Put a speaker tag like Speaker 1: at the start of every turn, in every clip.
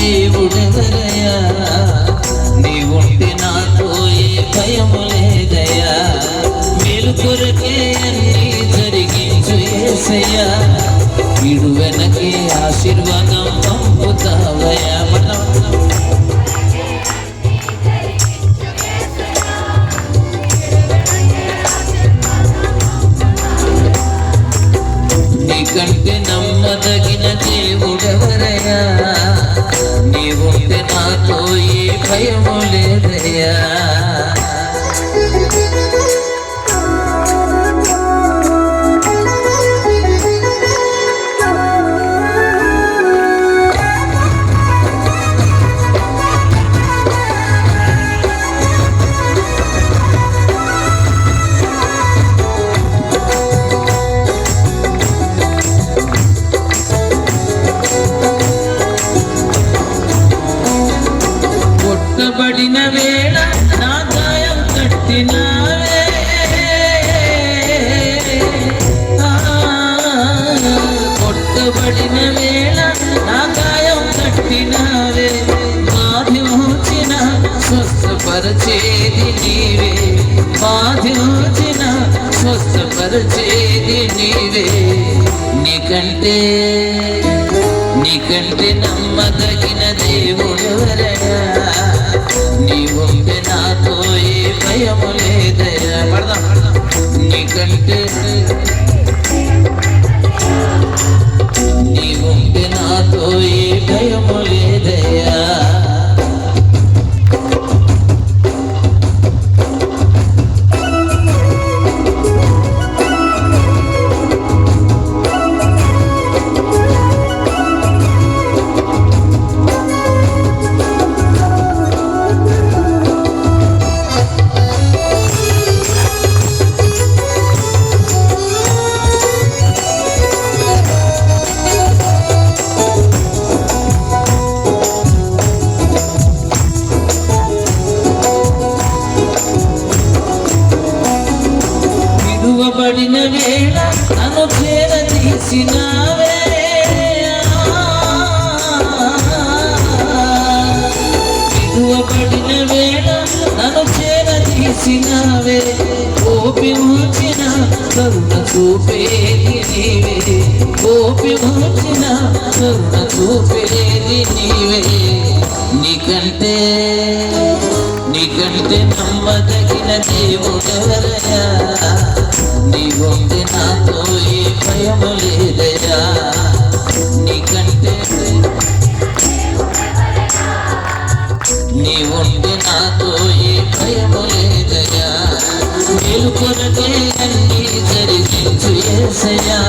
Speaker 1: దేవుడెవరయ్యా, నీవుంటే నాతో ఏ భయము లేదయ్యా. మేలు కొరకే అన్ని జరిగించు యేసయ్యా, వీడు వెనకే ఆశీర్వాదం పంపుతావయ్యా. నీకంటే నమ్మదగిన దేవుడెవరయ్యా, నీవుంటే నాతో ఏ భయము లేదయ్యా. కొట్టబడిన వేళ నా గాయం కట్టినావే, కొట్టబడిన వేళ నా గాయం కట్టినావే. బాధించిన స్వస్థపరచేది నీవే, బాధించిన స్వస్థపరచేది నీవే. నీకంటే నమ్మదగిన దేవుడెవరయ్యా, నీవుంటే నాతో ఏ భయము లేదయ్యా. నీవుంటే నాతో ఏ భయము లేదయ్యా. విడువబడిన వేళ నన్ను చేరదీసినావే, విడువబడిన వేళ నన్ను చేరదీసినావే. కోపించిన కరుణ చూపేది నీవే, కోపించిన కరుణ చూపేది నీవే. నీకంటే నమ్మదగిన దేవుడెవరయ్యా, నీవుంటే నాతో ఏ భయము లేదయ్యా. నీవుంటే నాతో ఏ భయము లేదయ్యా. మేలు కొరకే అన్ని జరిగించు యేసయ్యా,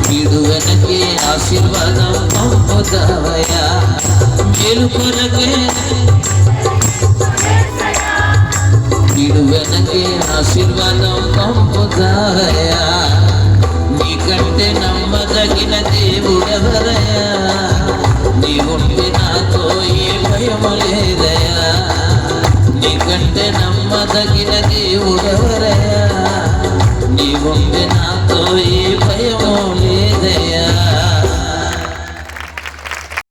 Speaker 1: వీడు వెనకే ఆశీర్వాదం పంపుతావయ్యా. మేలు కొరకే వీడు వెనకే ఆశీర్వాదం పంపుతావయ్యా. నీకంటే నమ్మదగిన దేవుడెవరయ్యా, నీవుంటే నాతో ఏ భయము లేదయ్యా.